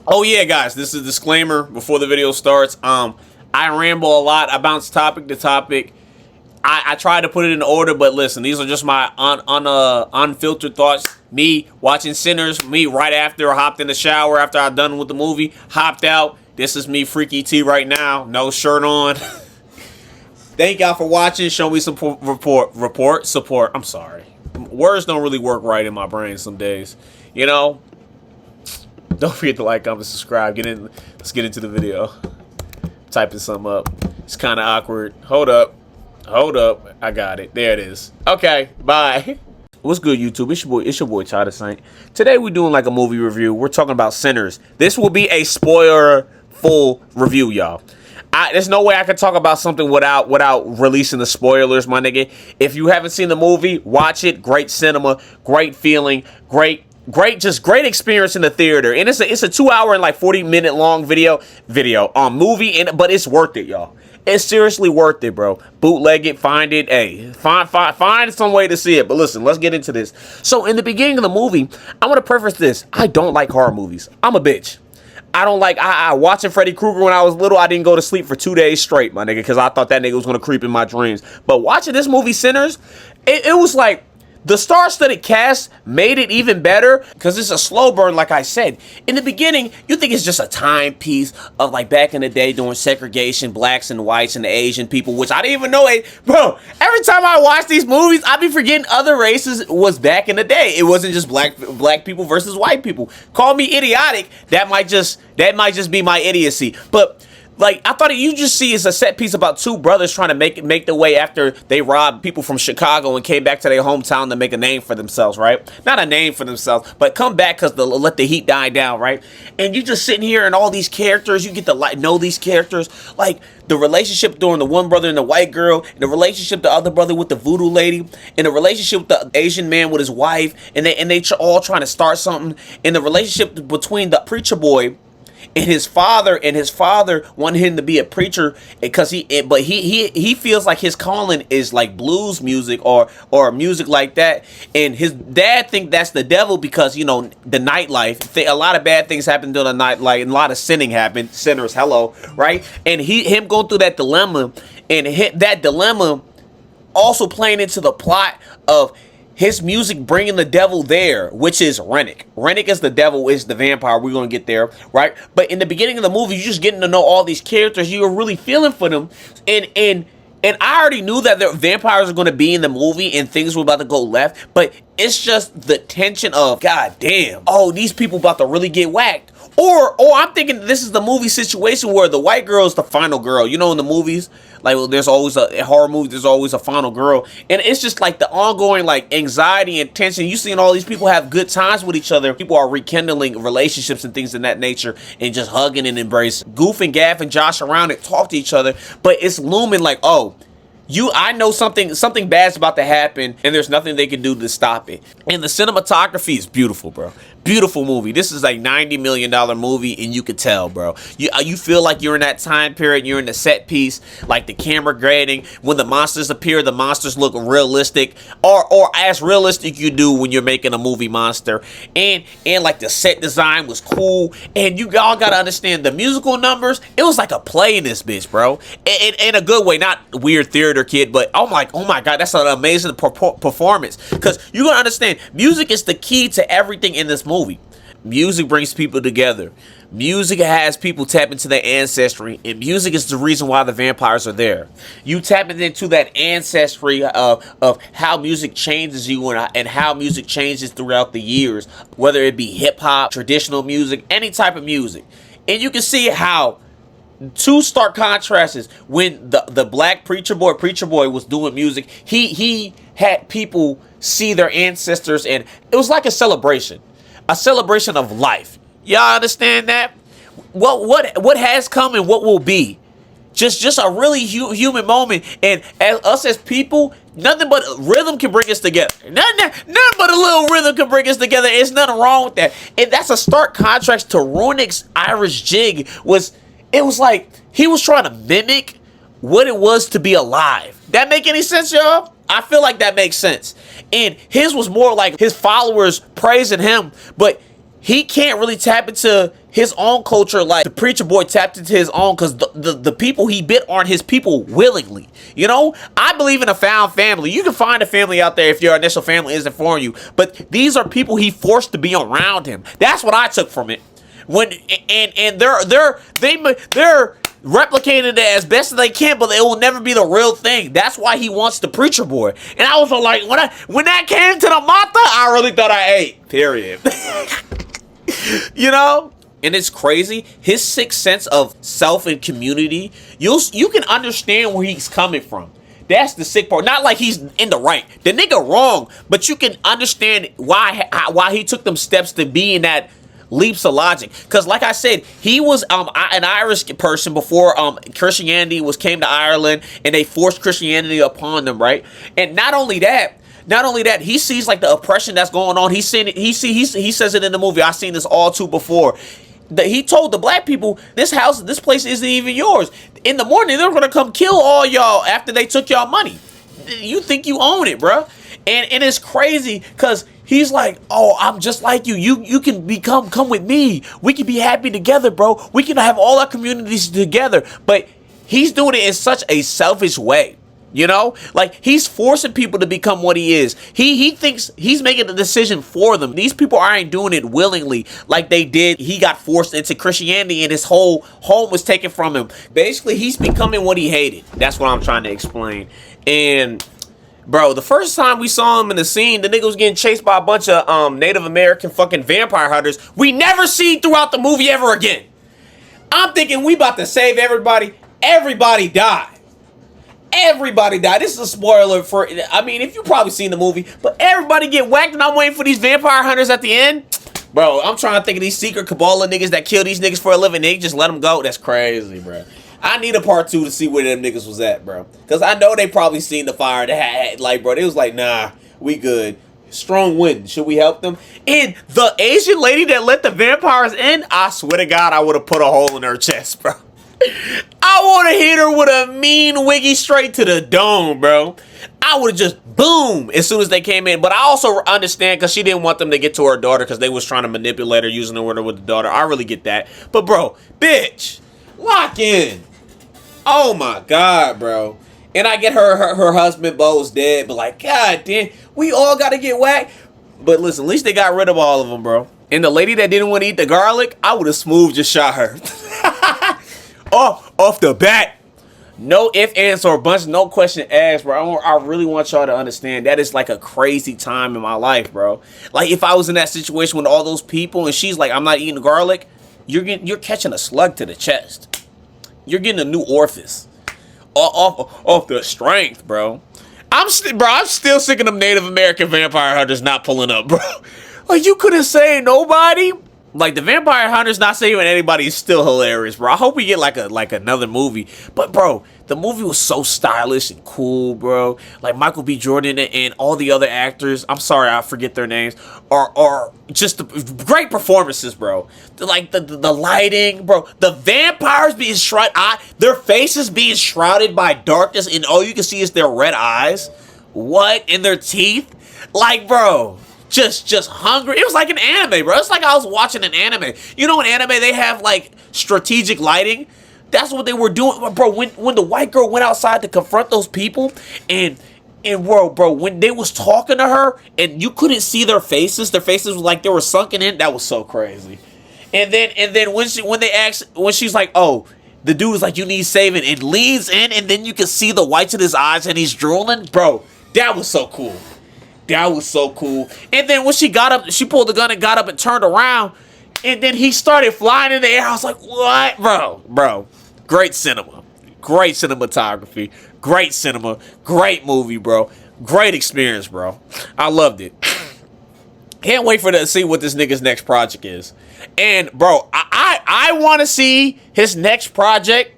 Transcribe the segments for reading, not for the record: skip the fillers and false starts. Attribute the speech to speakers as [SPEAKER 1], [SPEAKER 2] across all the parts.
[SPEAKER 1] Oh yeah, guys, this is a disclaimer before the video starts. I ramble a lot. I bounce topic to topic. I try to put it in order, but listen, these are just my unfiltered thoughts. Me watching Sinners, me right after I hopped in the shower after I done with the movie, hopped out. This is me, Freaky T, right now, no shirt on. Thank y'all for watching. Show me some support. I'm sorry. Words don't really work right in my brain some days. You know? Don't forget to like, comment, subscribe. Let's get into the video. Typing something up. It's kind of awkward. Hold up. I got it. There it is. Okay, bye. What's good, YouTube? It's your boy Chada Saint. Today we're doing like a movie review. We're talking about Sinners. This will be a spoiler-full review, y'all. There's no way I can talk about something without releasing the spoilers, my nigga. If you haven't seen the movie, watch it. Great cinema, great feeling, great experience in the theater. And it's a 2-hour and like 40-minute long movie, but it's worth it, y'all. It's seriously worth it, bro. Bootleg it, find it. Hey, find some way to see it. But listen, let's get into this. So in the beginning of the movie, I want to preface this. I don't like horror movies. I'm a bitch. I don't like, watching Freddy Krueger when I was little, I didn't go to sleep for 2 days straight, my nigga, because I thought that nigga was going to creep in my dreams. But watching this movie, Sinners, it was like, the star-studded cast made it even better because it's a slow burn, like I said. In the beginning, you think it's just a timepiece of like back in the day during segregation, blacks and whites and the Asian people, which I didn't even know. Bro, every time I watch these movies, I be forgetting other races was back in the day. It wasn't just black people versus white people. Call me idiotic. That might just be my idiocy. But like, I thought you just see it's a set piece about two brothers trying to make their way after they robbed people from Chicago and came back to their hometown to make a name for themselves, right? Not a name for themselves, but come back because they'll let the heat die down, right? And you just sitting here and all these characters, you get to know these characters, like the relationship during the one brother and the white girl, and the relationship the other brother with the voodoo lady, and the relationship with the Asian man with his wife, and they all trying to start something, and the relationship between the preacher boy and his father wanted him to be a preacher because he feels like his calling is like blues music or music like that, and his dad think that's the devil because, you know, the nightlife, a lot of bad things happen during the night, like a lot of sinning happened, sinners, hello, right? And him going through that dilemma, and that dilemma also playing into the plot of his music bringing the devil there, which is Rennick. Rennick is the devil, is the vampire. We're going to get there, right? But in the beginning of the movie, you're just getting to know all these characters. You're really feeling for them. And I already knew that the vampires are going to be in the movie and things were about to go left. But it's just the tension of, God damn, oh, these people about to really get whacked. Or I'm thinking this is the movie situation where the white girl is the final girl. You know, in the movies, like there's always a horror movie, there's always a final girl. And it's just like the ongoing like anxiety and tension. You seeing all these people have good times with each other. People are rekindling relationships and things in that nature and just hugging and embracing. Goof and Gaff and Josh around it talk to each other. But it's looming like, oh, I know something bad's about to happen, and there's nothing they can do to stop it. And the cinematography is beautiful, bro. Beautiful movie. This is like $90 million movie, and you could tell, bro. You feel like you're in that time period. You're in the set piece, like the camera grading. When the monsters appear, the monsters look realistic, or as realistic you do when you're making a movie monster. And like the set design was cool. And you all gotta understand the musical numbers. It was like a play in this bitch, bro. In a good way, not weird theater kid, but oh my god, that's an amazing performance. Because you gotta understand, music is the key to everything in this movie. Music brings people together. Music has people tap into their ancestry, and music is the reason why the vampires are there. You tap into that ancestry of how music changes you and how music changes throughout the years, whether it be hip-hop, traditional music, any type of music. And you can see how two stark contrasts. When the black preacher boy was doing music, he had people see their ancestors, and it was like a celebration of life. Y'all understand that? What has come and what will be. Just a really human moment. And us as people, nothing but rhythm can bring us together. Nothing but a little rhythm can bring us together. There's nothing wrong with that. And that's a stark contrast to Runick's Irish jig. It was like he was trying to mimic what it was to be alive. That make any sense, y'all? I feel like that makes sense. And his was more like his followers praising him, but he can't really tap into his own culture, like the preacher boy tapped into his own, because the people he bit aren't his people willingly. You know, I believe in a found family. You can find a family out there if your initial family isn't for you, but these are people he forced to be around him. That's what I took from it. When and they're replicating it as best as they can, but it will never be the real thing. That's why he wants the preacher boy. And I was like, when that came to the mata, I really thought I ate. Period. You know? And it's crazy. His sixth sense of self and community, you can understand where he's coming from. That's the sick part. Not like he's in the right. The nigga wrong, but you can understand why he took them steps to be in that leaps of logic. Because like I said, he was an Irish person before Christianity came to Ireland, and they forced Christianity upon them, right? And not only that, he sees like the oppression that's going on. He says it in the movie. I've seen this all too before. He told the black people, this place isn't even yours. In the morning, they're gonna come kill all y'all after they took y'all money. You think you own it, bruh. And it's crazy because he's like, oh, I'm just like you. You can come with me. We can be happy together, bro. We can have all our communities together. But he's doing it in such a selfish way. You know, like he's forcing people to become what he is. He thinks he's making the decision for them. These people aren't doing it willingly like they did. He got forced into Christianity and his whole home was taken from him. Basically, he's becoming what he hated. That's what I'm trying to explain. And bro, the first time we saw him in the scene, the nigga was getting chased by a bunch of Native American fucking vampire hunters we never see throughout the movie ever again. I'm thinking we about to save everybody. Everybody died. Everybody died. This is a spoiler for, I mean, if you probably seen the movie, but everybody get whacked, and I'm waiting for these vampire hunters at the end. Bro, I'm trying to think of these secret Kabbalah niggas that kill these niggas for a living. They just let them go. That's crazy, bro. I need a part 2 to see where them niggas was at, bro. Because I know they probably seen the fire. They had, like, bro, they was like, nah, we good. Strong wind. Should we help them? And the Asian lady that let the vampires in, I swear to God, I would have put a hole in her chest, bro. I would have hit her with a mean wiggy straight to the dome, bro. I would have just boom as soon as they came in. But I also understand because she didn't want them to get to her daughter because they was trying to manipulate her using the word with the daughter. I really get that. But bro, bitch, lock in. Oh my God, bro. And I get her husband Bo's dead, but like, God damn, we all gotta get whacked. But listen, at least they got rid of all of them, bro. And the lady that didn't want to eat the garlic, I would have smooth just shot her. Off the bat. No ifs, ands, or buts, no question asked, bro. I really want y'all to understand that is like a crazy time in my life, bro. Like if I was in that situation with all those people and she's like, I'm not eating the garlic, you're catching a slug to the chest. You're getting a new orifice off the strength, bro. I'm still sick of them Native American vampire hunters not pulling up, bro. Like you couldn't say nobody. Like the vampire hunters not saving anybody is still hilarious, bro. I hope we get like another movie. But bro, the movie was so stylish and cool, bro. Like Michael B. Jordan and all the other actors, I'm sorry I forget their names, are just great performances, bro. Like the lighting, bro. The vampires being shrouded, their faces being shrouded by darkness, and all you can see is their red eyes. What? And their teeth? Like, bro. Just hungry. It was like an anime, bro. It's like I was watching an anime. You know, in anime they have like strategic lighting. That's what they were doing, bro. When the white girl went outside to confront those people, and bro, when they was talking to her, and you couldn't see their faces were like they were sunken in. That was so crazy. And then when she's like, oh, the dude is like, you need saving, and leans in, and then you can see the whites in his eyes, and he's drooling, bro. That was so cool. That was so cool. And then when she got up, she pulled the gun and got up and turned around. And then he started flying in the air. I was like, what? Bro. Great cinema. Great cinematography. Great cinema. Great movie, bro. Great experience, bro. I loved it. Can't wait to see what this nigga's next project is. And, bro, I want to see his next project.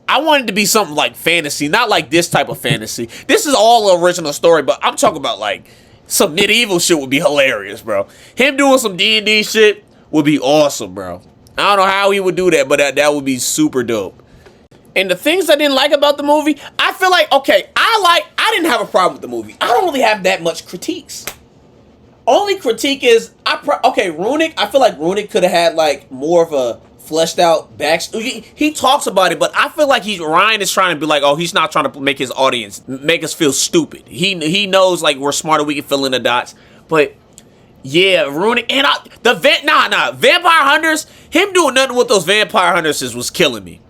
[SPEAKER 1] I want it to be something like fantasy, not like this type of fantasy. This is all original story, but I'm talking about like some medieval shit would be hilarious, bro. Him doing some D&D shit would be awesome, bro. I don't know how he would do that, but that would be super dope. And the things I didn't like about the movie, I feel like, okay, I didn't have a problem with the movie. I don't really have that much critiques. Only critique is okay. Runic, I feel like Runic could have had like more of a fleshed out back. He talks about it, but I feel like Ryan is trying to be like, oh, he's not trying to make his audience make us feel stupid. He knows like we're smarter, we can fill in the dots. But yeah, Runic and Vampire Hunters. Him doing nothing with those Vampire Hunters was killing me.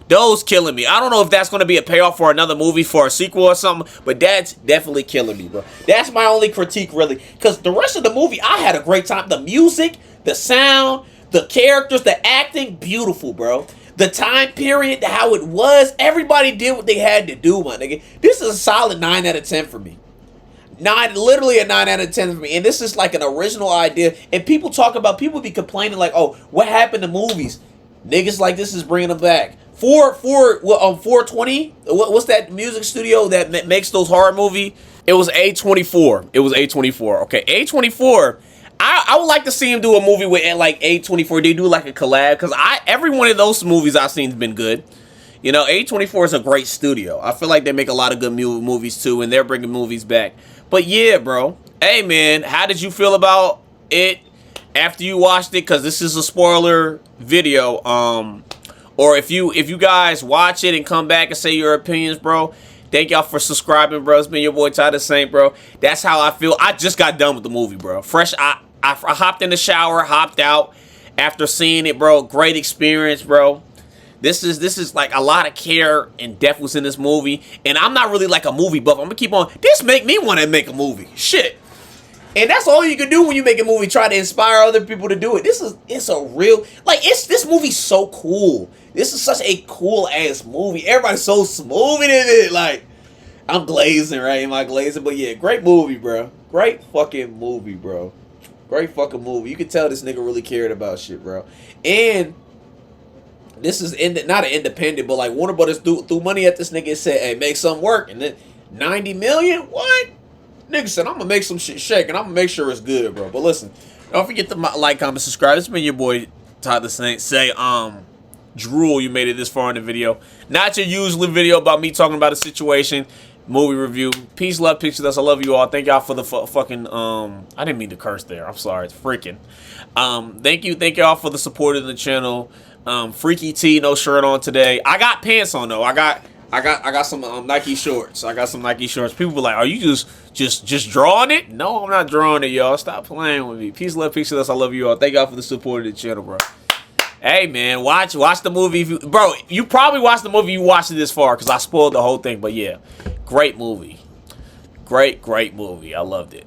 [SPEAKER 1] Those killing me. I don't know if that's going to be a payoff for another movie, for a sequel or something, but that's definitely killing me, bro. That's my only critique, really. Because the rest of the movie, I had a great time. The music, the sound, the characters, the acting, beautiful, bro. The time period, how it was, everybody did what they had to do, my nigga. This is a solid 9 out of 10 for me. Literally a 9 out of 10 for me. And this is like an original idea. And people be complaining like, oh, what happened to movies? Niggas like this is bringing them back. 420. What's that music studio that makes those horror movie? It was A24. It was A24. Okay, A24. I would like to see him do a movie with like A24. They do like a collab because every one of those movies I've seen has been good. You know, A24 is a great studio. I feel like they make a lot of good movies too, and they're bringing movies back. But yeah, bro. Hey man, how did you feel about it after you watched it? Because this is a spoiler video. Or if you guys watch it and come back and say your opinions, bro, thank y'all for subscribing, bro. It's been your boy Ty the Saint, bro. That's how I feel. I just got done with the movie, bro. Fresh. I hopped in the shower, hopped out after seeing it, bro. Great experience, bro. This is like a lot of care and depth was in this movie. And I'm not really like a movie buff. I'm gonna keep on. This make me want to make a movie. Shit. And that's all you can do when you make a movie. Try to inspire other people to do it. It's a real, like, this movie's so cool. This is such a cool ass movie. Everybody's so smooth in it. Like, I'm glazing, right? Am I glazing? But yeah, great movie, bro. Great fucking movie, bro. Great fucking movie. You can tell this nigga really cared about shit, bro. And this is not an independent, but like Warner Brothers threw money at this nigga and said, hey, make something work. And then 90 million? What? Nigga said, I'm gonna make some shit shake and I'm gonna make sure it's good, bro. But listen, don't forget to like, comment, subscribe. It's been your boy Todd the Saint. Say, drool, you made it this far in the video. Not your usual video about me talking about a situation, movie review. Peace, love, pictures. I love you all. Thank y'all for the fucking, I didn't mean to curse there. I'm sorry. It's freaking. Thank y'all for the support of the channel. Freaky T, no shirt on today. I got pants on though. I got some Nike shorts. I got some Nike shorts. People be like, are you just drawing it? No, I'm not drawing it, y'all. Stop playing with me. Peace, love, pictures. I love you all. Thank y'all for the support of the channel, bro. Hey man, watch the movie. Bro, you probably watched the movie. You watched it this far because I spoiled the whole thing. But yeah, great movie. Great movie. I loved it.